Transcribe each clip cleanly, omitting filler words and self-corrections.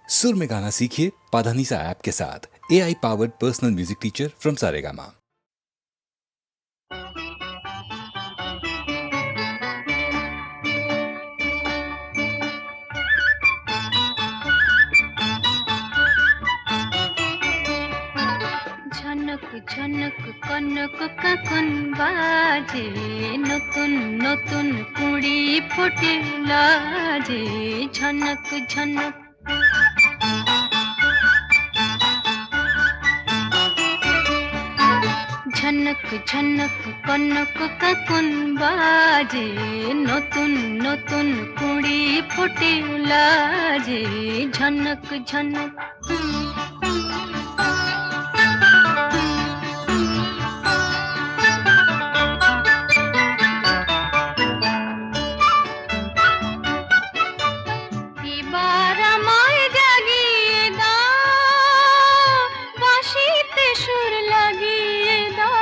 सुर में गाना सीखिए पाधानीसा ऐप के साथ। AI powered personal music teacher from Saregama. ঝনক ঝনক কনক কাকন বাজে, নতুন নতুন কুড়ি ফুটে লাজে। ঝনক ঝনক ঝনক ঝনক কনক কাকন বাজে, নতুন নতুন কুড়ি ফুটে লাজে। ঝনক ঝনক এবার আমায় জাগিয়ে দাও, বাঁশিতে সুর লাগিয়ে দাও।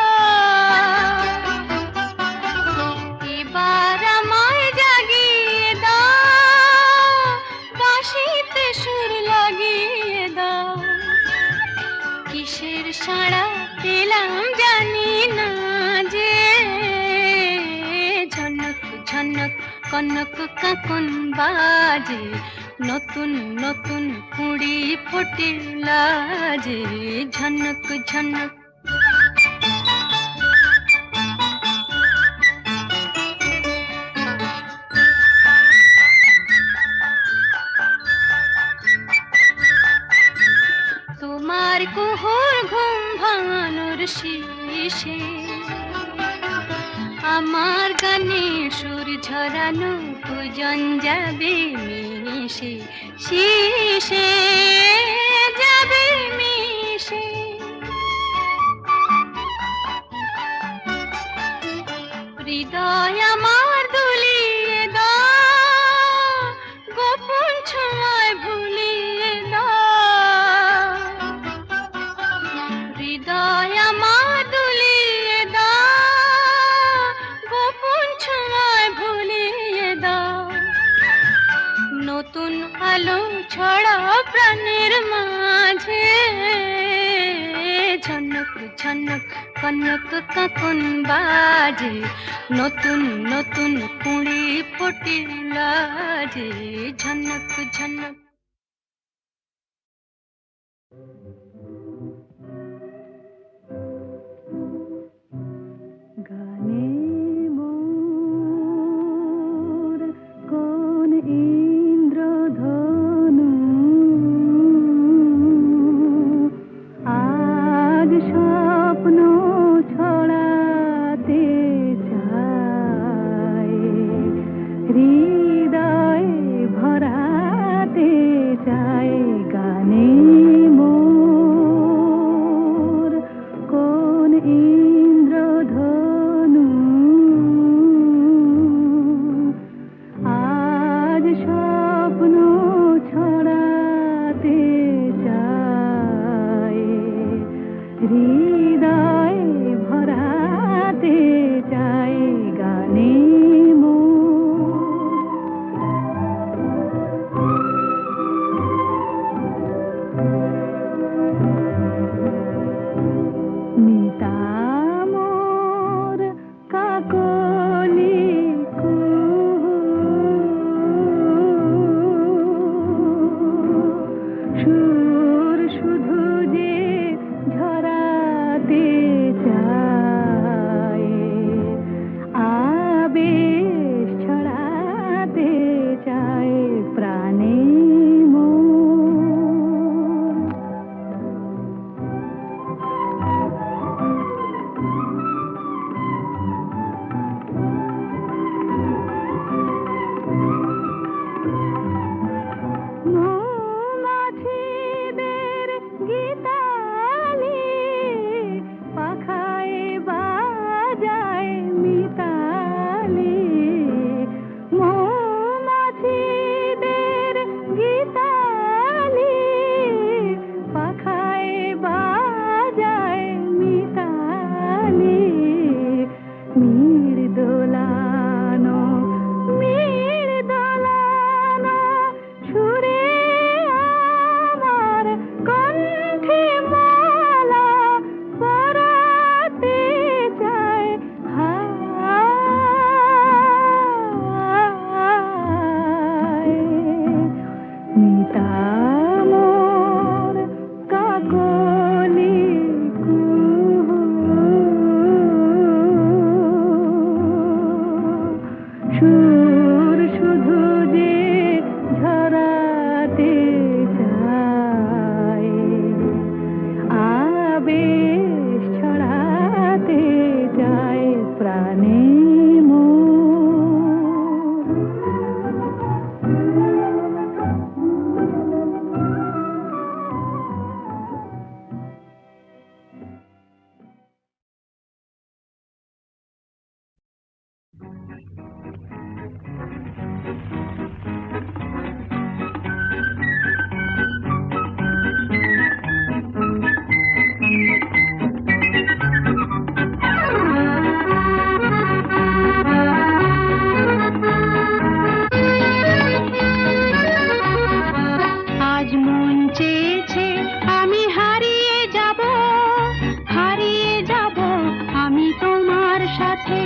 এবার আমায় জাগিয়ে দাও, বাঁশিতে সুর লাগিয়ে দাও। কিসের সাড়া পেলাম জানি না যে, ঝনক ঝনক কনক কাকন বাজে, নতুন নতুন কুড়ি ফোটে লাজে। ঝনক ঝনক তোমার কুহুর ঘুম ভাঙানোর শেষে, আমার গানে সুর ঝরানো পূজন যাবে মিশে, শিশে যাবে মিশে। হৃদয় আমার দুলিয়ে দাও, গোপন ছোঁয়ায় ভুলিয়ে দাও। হৃদয় আমার দুলিয়ে দাও, গোপন ছোঁয়ায় ভুলিয়ে দাও। নতুন আলো ছড়াও প্রাণের মাঝে, ঝনক ঝনক কনক কাকন বাজে, নতুন নতুন কুড়ি ফোটে লাজে। ঝনক ঝনক গানে মোর কোন ইন্দ্রধনু, আজ স্বপ্ন ছড়াতে চায়, হৃদয়ে ভরাতে চায়। গানে মোর কোন ইন্দ্রধনু, আজ স্বপ্ন ছড়াতে চায়, হৃদয়ে ভরাতে চায়। গানে মোর মনটা মোর কাকলি কুহু, সুর শুধু যে ঝরাতে চায়, আবেশ ছড়াতে চায় প্রাণে মোর। আজ মন চেয়েছে আমি হারিয়ে যাব, হারিয়ে যাব আমি তোমার সাথে।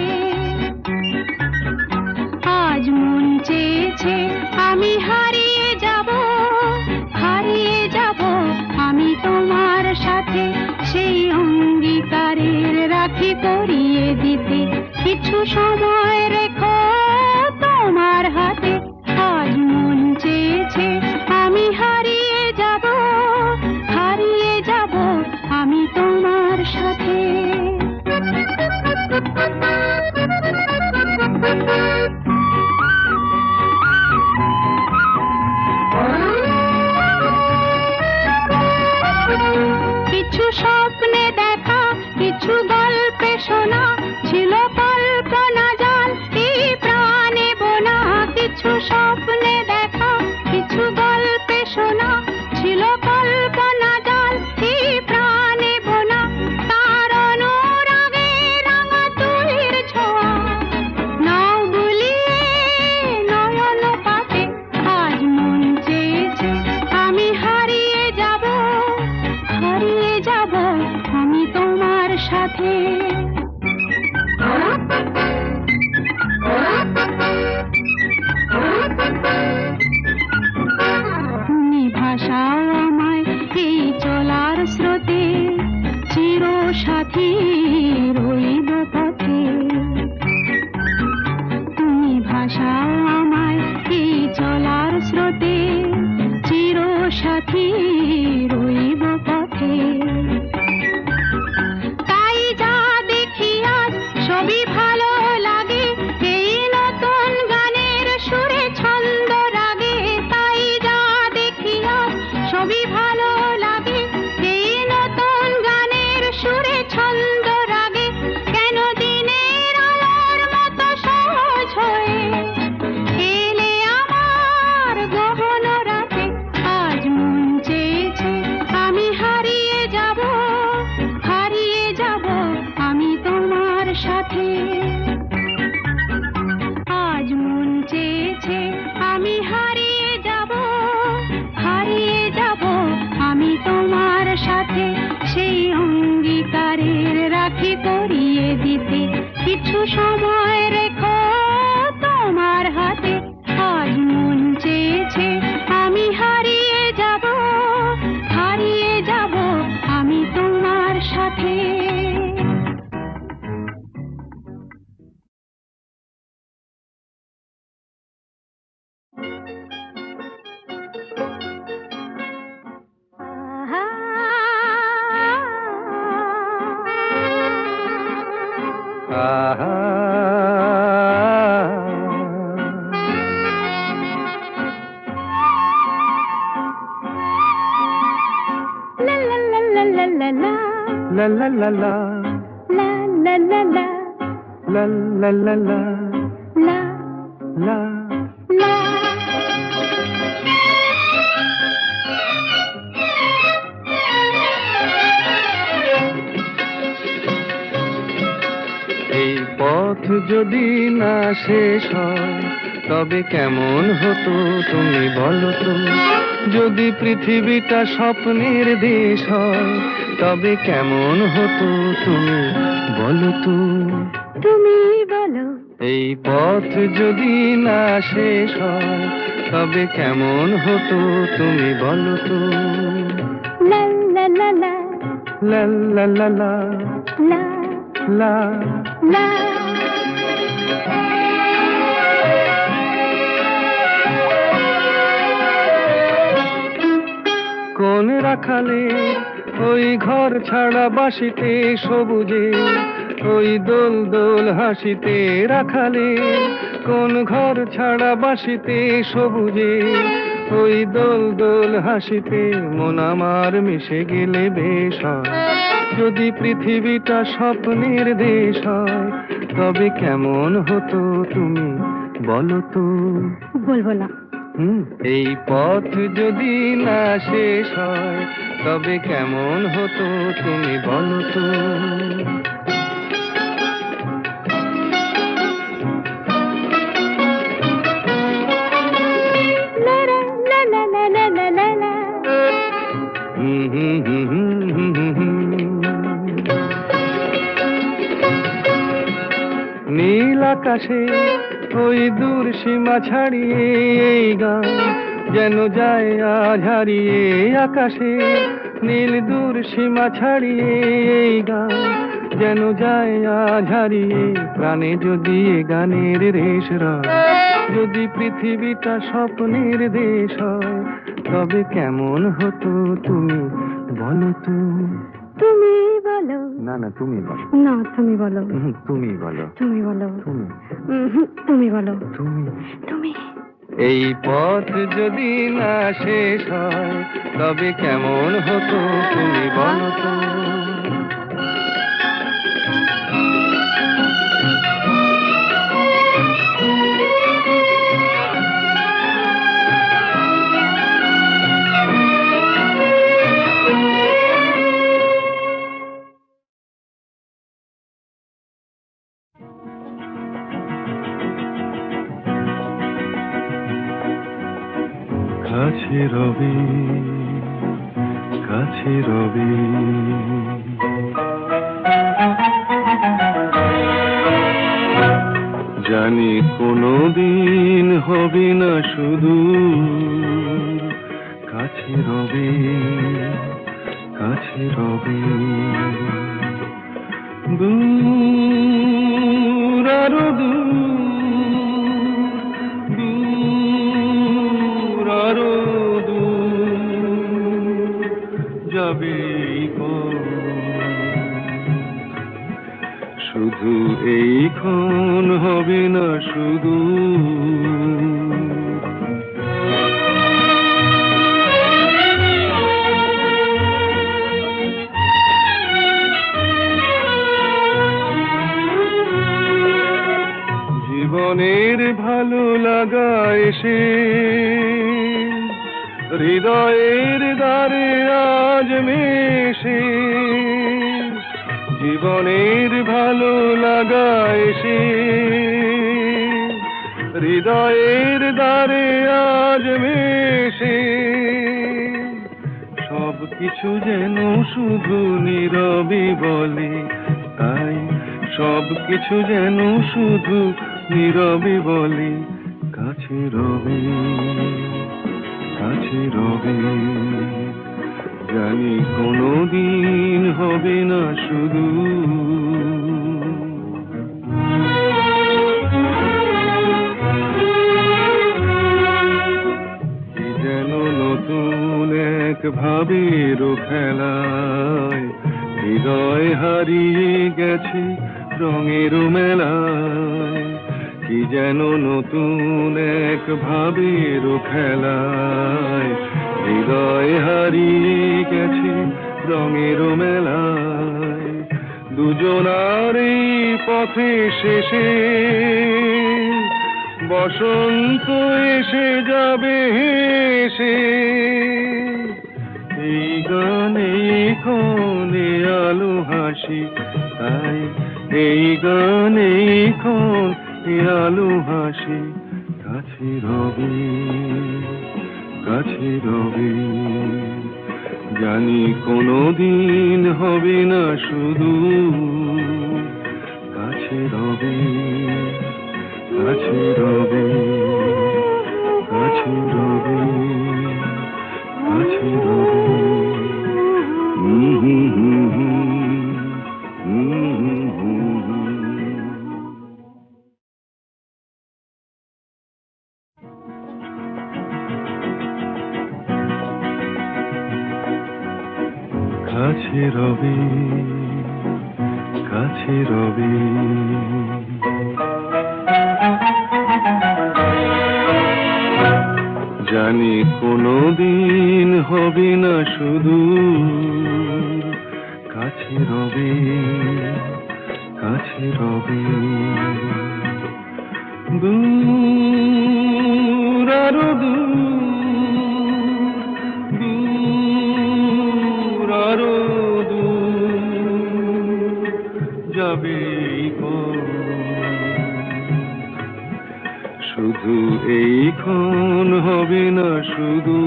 আজ মন চেয়েছে আমি হারিয়ে যাব, হারিয়ে যাব আমি তোমার সাথে। সেই অঙ্গীকারের রাখি পরিয়ে দিতে কিছু সময় রেখো তোমার হাতে। আজ মন চেয়েছে আমি হারিয়ে যাব, হারিয়ে যাব আমি তোমার সাথে। কিছু স্বপ্নে দেখা, কিছু গল্পে শোনা, ছিল কল্পনা জাল এই প্রাণে বোনা। কিছু স্বপ্নে দেখা, কিছু গল্পে শোনা, ছিল কল্পনা জাল এই প্রাণে বোনা। তার অনুরাগে রাঙা তুলির ছোঁয়া নাও বুলিয়ে নয়ন পাতে। আজ মন চেয়েছে আমি হারিয়ে যাব, হারিয়ে যাব আমি তোমার সাথে। তুমি ভাষাও আমায় এই চলার স্রোতে, চির সাথী রইব পথে। তুমি ভাষাও আমায় এই চলার স্রোতে, চির সাথী রইব পথে। তাই যা দেখি আজ সবই ভালো লাগে, এই নতুন গানের সুরে ছন্দ রাগে। তাই যা দেখি আজ সবই ভালো লাগে, এই নতুন গানের সুরে ছন্দ রাগে। কেন দিনের আলোর মতো সহজ হয়ে এলে আমার গহন রাতে। আজ মন চেয়েছে আমি হারিয়ে যাব, হারিয়ে যাব আমি তোমার সাথে। আজ মন চেয়েছে আমি হারিয়ে যাব, হারিয়ে যাব আমি তোমার সাথে। সেই অঙ্গীকারের রাখি পরিয়ে দিতে কিছু সময় রেখো তোমার হাতে। আজ মন চেয়েছে আমি হারিয়ে যাব, হারিয়ে যাব আমি তোমার সাথে। La la la la, La la la la, la la la la, la la. la. এই পথ যদি না শেষ হয় তবে কেমন হতো তুমি বলো তো। যদি পৃথিবীটা স্বপ্নের দেশ হয় তবে কেমন হতো তুমি বলো তো। তুমি বলো এই পথ যদি না শেষ হয় তবে কেমন হতো তুমি বলো তো। লা লা লা লা লা লা লা লা লা লা লা কোন রাখালে ওই ঘর ছাড়া বাসিতে সবুজে, ওই দোল দোল হাসিতে রাখালে, কোন ঘর ছাড়া বাসিতে সবুজে, ওই দোল দোল হাসিতে মন আমার মিশে গেলে বেশ হয়। যদি পৃথিবীটা স্বপ্নের দেশ হয়, তবে কেমন হতো তুমি বলো তো। বলবো না। এই পথ যদি না শেষ হয়, তবে কেমন হতো তুমি বলো তো। লা লা লা লা লা লা লা লা নীল আকাশে ওই দূর সীমা ছাড়িয়ে এই গান যেন যায় আজ হারিয়ে। আকাশে নীল দূর সীমা ছাড়িয়ে এই গান যেন যায় আজ হারিয়ে। প্রাণে যদি এ গানের রেশ রয়, যদি পৃথিবীটা স্বপ্নের দেশ হয়, তবে কেমন হতো তুমি বলো তো। তুমি বলো। না না তুমি বলো। না তুমি বলো। তুমি বলো। তুমি বলো। তুমি তুমি বলো। তুমি তুমি। এই পথ যদি না শেষ হয়, তবে কেমন হতো তুমি বলো তো। কাছে রবি, কাছে রবি, জানি কোনোদিন হবে না শুধু। কাছে রবি, কাছে রবি, দূর আরো দূর, দূর আরো দূর যাবে শুধু এইক্ষণ হবে না শুধু। জীবনের ভালো লাগা এসে হৃদয়ের দ্বারে আজ মেশে। জীবনের ভালো লাগা এসে হৃদয়ের দ্বারে আজ মেশে। সব কিছু যেন শুধু নীরবে বলে, তাই সব কিছু যেন শুধু নীরবে বলে। কাছে রবি, কাছে রবি, জানি কোনোদিন হবে না শুধু। কি যেন নতুন এক ভাবের খেলায় হৃদয় হারিয়ে গেছে রঙের মেলায়। কি যেন নতুন এক ভাবের খেলায় হৃদয় হারিয়ে গেছে রঙের মেলায়। দুজনার এই পথে শেষে বসন্ত এসে যাবে হেসে। এই গানে ক্ষণে আলো হাসি, তাই এই গানে ক্ষণে আলো হাসি। কাছে রবি, কাছে রবি, জানি কোনোদিন হবে না শুধু। কাছে রবি, কাছে রবি, কাছে রবে, কাছে রবে। কাছে রবে, কাছে রবে। জানি কোনোদিন হবে না শুধু, কাছে রবে, কাছে রবে। দূর আরো দূর, দূর আরো দূর যাবে শুধু এইক্ষণ হবে না শুধু।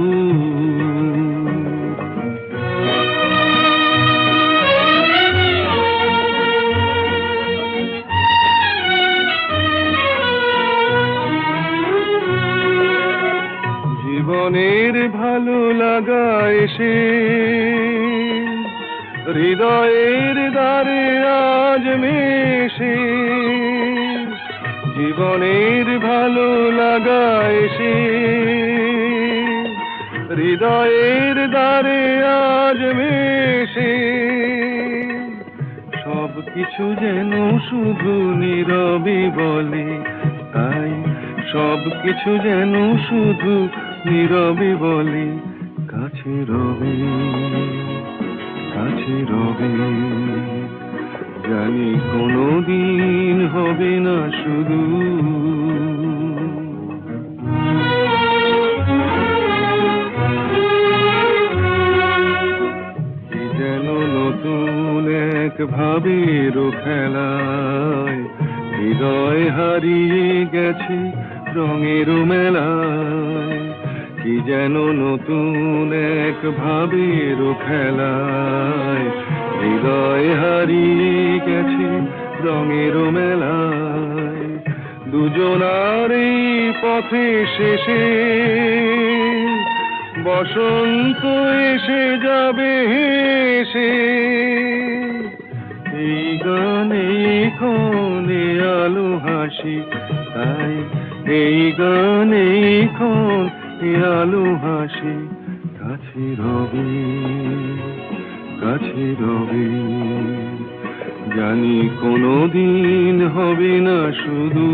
জীবনের ভালো লাগা এসে হৃদয়ের দ্বারে আজ মেশে, জীবনের ভালো লাগা এসে হৃদয়ের দ্বারে আজ মেশে। সব কিছু যেন শুধু নীরবে বলে, তাই সব কিছু যেন শুধু নীরবে বলে, কাছে রবে, কাছে রবে। জানি কোনোদিন হবে না শুধু। কি যেন নতুন এক ভাবের খেলায় হৃদয় হারিয়ে গেছে রঙের মেলায়। কি যেন নতুন এক ভাবের খেলায় হৃদয় হারিয়ে গেছে রঙের মেলায়। দুজনার এই পথে শেষে বসন্ত এসে যাবে হেসে। এই গানে ক্ষণে আলো হাসি, তাই এই গানে ক্ষণে আলো হাসি, কাছে রবে, কাছে রবে। জানি কোনোদিন হবে না শুধু,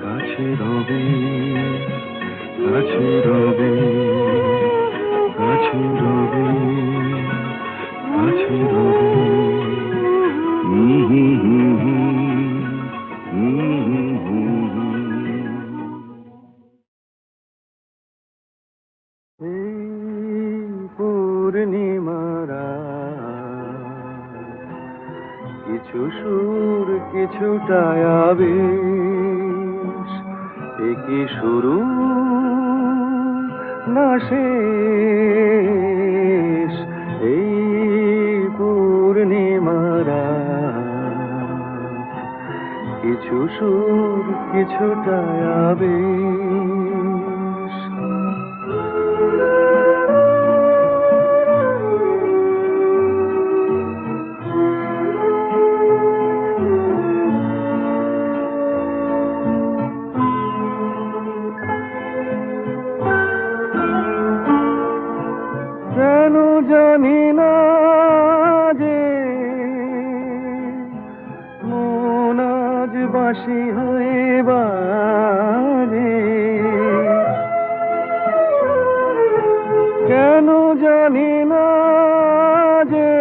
কাছে রবে, কাছে রবে, কাছে রবে, কাছে রবে। পূর্ণিমারা কিছু সুর কিছুটা আবেশ, কি শুরু না শেষ। এই পূর্ণিমারা কিছু সুর কিছুটা আবেশ। কেন জানি না যে মন আজ বাঁশি হয়ে বাজে। কেন জানি না যে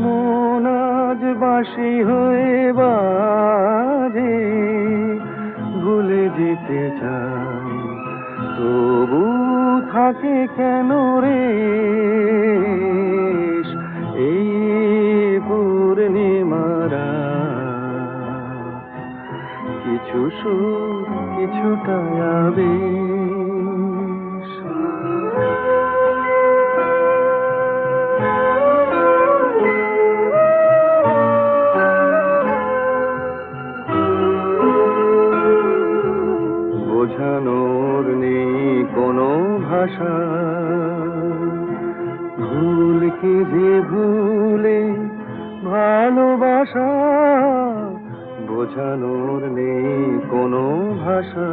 মন আজ বাঁশি হয়ে বাজে। ভুলে যেতে চাই তবু থাকে কেন রে এই পূর্ণিমারা। কিছু সুর কিছুটা আবেশ। ভাষা, ভুল কি যে ভুলে ভালোবাসা, বোঝানোর নেই কোনো ভাষা।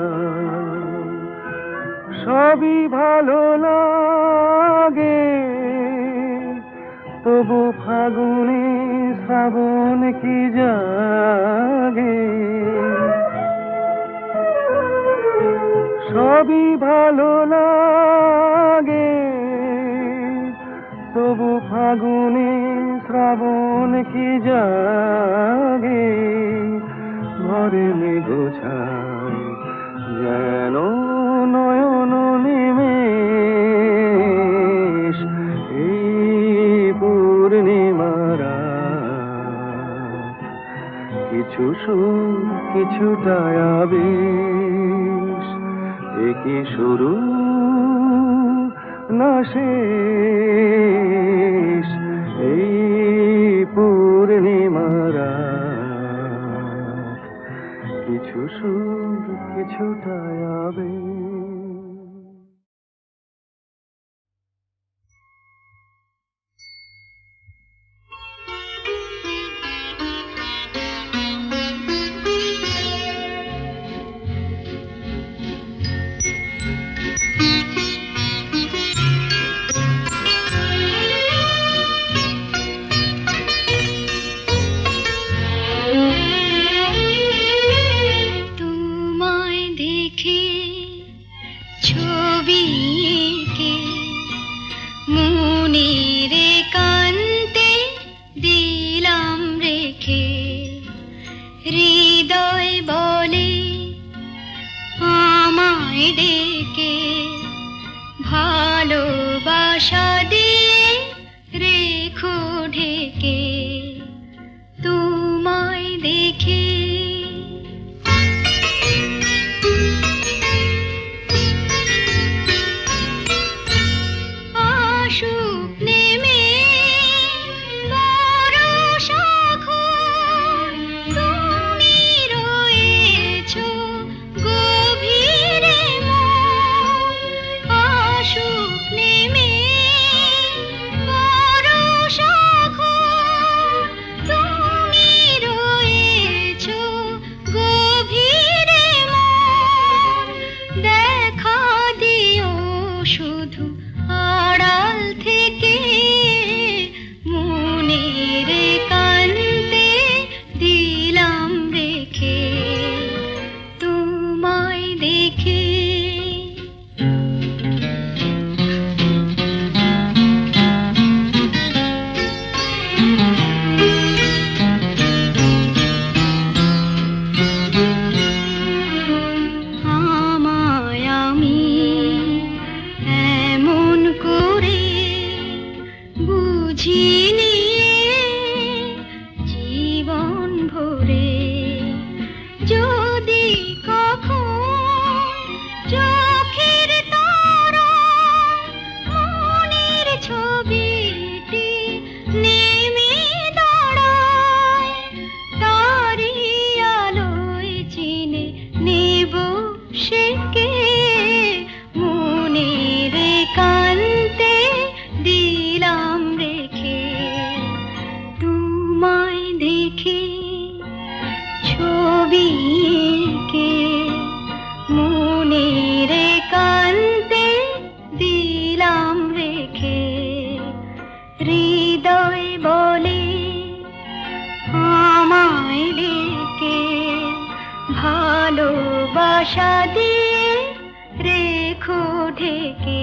সবই ভালো লাগে, তবু ফাগুনে শ্রাবণ কি জাগে। সবই ভালো লাগে, তবু ফাগুনে শ্রাবণ কি জাগে। ঘরে মেঘোছায় যেন নয়ন নিমেষ, এই পূর্ণিমারা কিছু সুর কিছুটা আবেশ, কি শুরু না শেষ, এই পূর্ণিমারা কিছু সুর কিছুটা আবেশ। ভালোবাসা দিয়ে রেখো ঢেকে, তোমায় দেখে। আসুক নেমে বরষা ঘোর, তুমি রয়েছো গভীরে মন। আসুক নেমে বরষা ঘোর, তুমি রয়েছো গভীরে মন। দেখা দিও শুধু আড়াল থেকে, মনের একান্তে দিলাম রেখে, তোমায় দেখে। আমায় আমি এমন করে বুঝিনি জীবন ভরে, যদি কখন চোখের তারায় মনের ছবিটি নেমে দাঁড়ায়, তারি আলোয় চিনে নেব সেকে, মনের একান্তে দিলাম রেখে, তোমায় দেখে। ছবি এঁকে মনের একান্তে দিলাম রেখে, হৃদয় বলে আমায় ডেকে, ভালোবাসা দিয়ে রেখো ঢেকে,